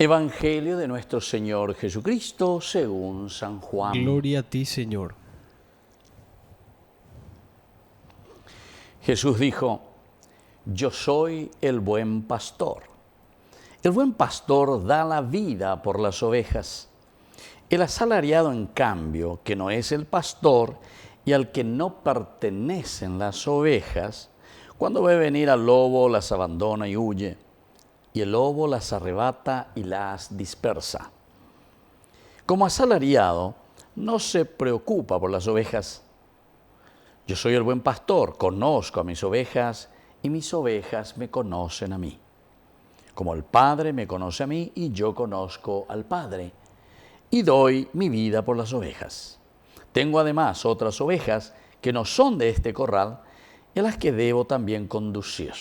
Evangelio de nuestro Señor Jesucristo según San Juan. Gloria a ti, Señor. Jesús dijo: Yo soy el buen pastor. El buen pastor da la vida por las ovejas. El asalariado, en cambio, que no es el pastor y al que no pertenecen las ovejas, cuando ve venir al lobo, las abandona y huye, y el lobo las arrebata y las dispersa. Como asalariado, no se preocupa por las ovejas. Yo soy el buen pastor, conozco a mis ovejas y mis ovejas me conocen a mí. Como el Padre me conoce a mí y yo conozco al Padre, y doy mi vida por las ovejas. Tengo además otras ovejas que no son de este corral y a las que debo también conducir.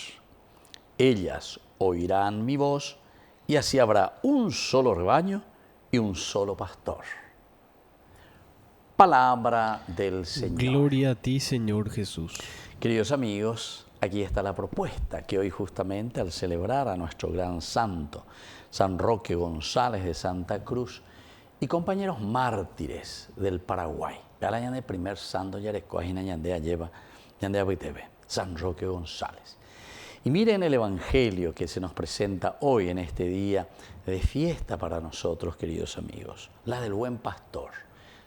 Ellas oirán mi voz y así habrá un solo rebaño y un solo pastor. Palabra del Señor. Gloria a ti, Señor Jesús. Queridos amigos, aquí está la propuesta que hoy justamente al celebrar a nuestro gran santo, San Roque González de Santa Cruz, y compañeros mártires del Paraguay. El primer santo Yarecoajina Yandea lleva Yandea Bitebe, San Roque González. Y miren el Evangelio que se nos presenta hoy en este día de fiesta para nosotros, queridos amigos. La del buen pastor.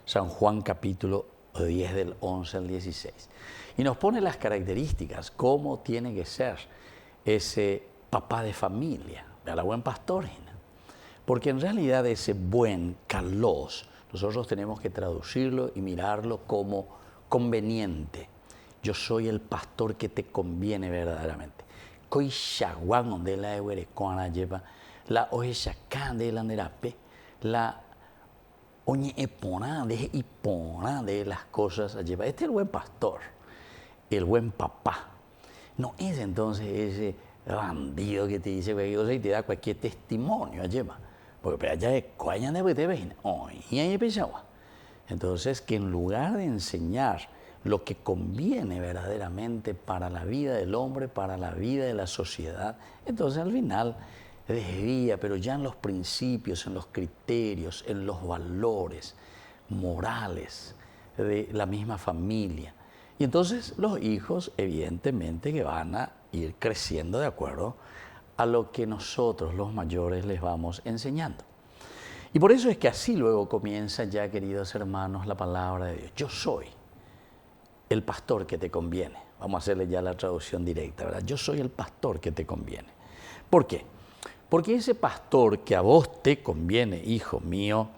San Juan capítulo 10 del 11 al 16. Y nos pone las características, cómo tiene que ser ese papá de familia, la buen pastor. Porque en realidad ese buen kalos, nosotros tenemos que traducirlo y mirarlo como conveniente. Yo soy el pastor que te conviene verdaderamente. Koi shawan donde la ewerekoana lleva la ojeshakan de la nerape, la oñe epona de las cosas lleva. Este es el buen pastor, el buen papá. No es entonces ese bandido que te dice cualquier cosa y te da cualquier testimonio lleva. Porque allá es cuaña de bebé, y ahí pensaba. Entonces, que en lugar de enseñar lo que conviene verdaderamente para la vida del hombre, para la vida de la sociedad, entonces al final desvía, pero ya en los principios, en los criterios, en los valores morales de la misma familia. Y entonces los hijos, evidentemente, que van a ir creciendo de acuerdo a lo que nosotros, los mayores, les vamos enseñando. Y por eso es que así luego comienza ya, queridos hermanos, la palabra de Dios. Yo soy el pastor que te conviene. Vamos a hacerle ya la traducción directa, ¿verdad? Yo soy el pastor que te conviene. ¿Por qué? Porque ese pastor que a vos te conviene, hijo mío,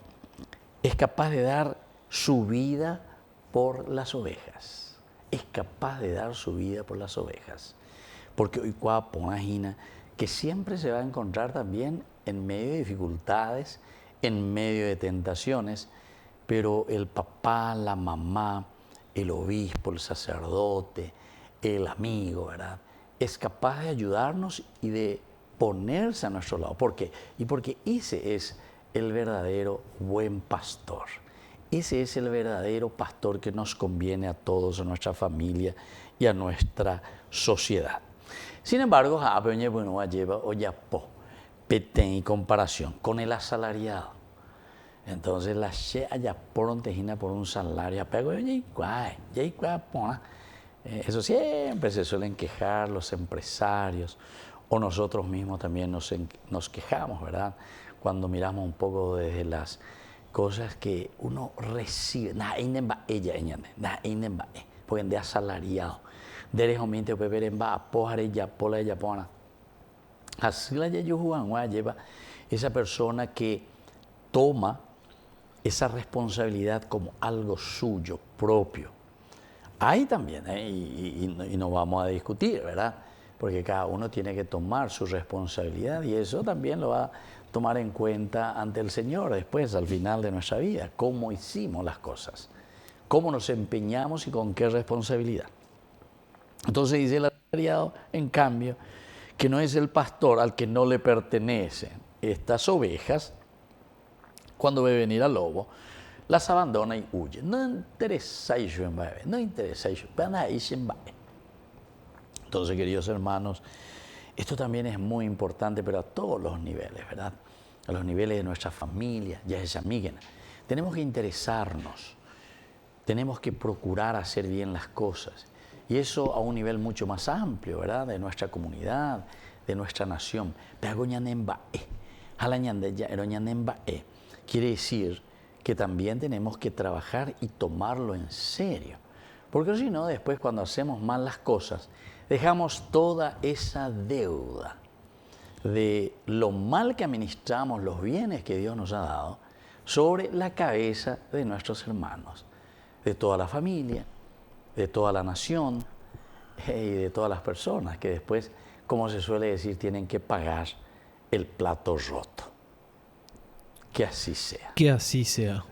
es capaz de dar su vida por las ovejas. Es capaz de dar su vida por las ovejas. Porque hoy imagina que siempre se va a encontrar también en medio de dificultades, en medio de tentaciones, pero el papá, la mamá, el obispo, el sacerdote, el amigo, ¿verdad?, es capaz de ayudarnos y de ponerse a nuestro lado. ¿Por qué? Y porque ese es el verdadero buen pastor. Ese es el verdadero pastor que nos conviene a todos, a nuestra familia y a nuestra sociedad. Sin embargo, lleva en comparación con el asalariado. Entonces, la she allá por un salario, eso siempre se suelen quejar los empresarios, o nosotros mismos también nos quejamos, ¿verdad?, cuando miramos un poco desde las cosas que uno recibe, porque de asalariado, derechamente así la lleva esa persona que toma esa responsabilidad como algo suyo, propio. Hay también, y no vamos a discutir, ¿verdad?, porque cada uno tiene que tomar su responsabilidad y eso también lo va a tomar en cuenta ante el Señor después, al final de nuestra vida, cómo hicimos las cosas, cómo nos empeñamos y con qué responsabilidad. Entonces dice el asalariado, en cambio, que no es el pastor al que no le pertenecen estas ovejas, cuando ve venir al lobo, las abandona y huye. No interesa ello en bebé, no interesa ello, van a irse en bebé. Entonces, queridos hermanos, esto también es muy importante, pero a todos los niveles, ¿verdad? a los niveles de nuestra familia, ya es amiga. Tenemos que interesarnos, tenemos que procurar hacer bien las cosas. Y eso a un nivel mucho más amplio, ¿verdad? De nuestra comunidad, de nuestra nación. Quiere decir que también tenemos que trabajar y tomarlo en serio. Porque si no, después cuando hacemos mal las cosas, dejamos toda esa deuda de lo mal que administramos los bienes que Dios nos ha dado sobre la cabeza de nuestros hermanos, de toda la familia, de toda la nación y de todas las personas que después, como se suele decir, tienen que pagar el plato roto. Que así sea. Que así sea.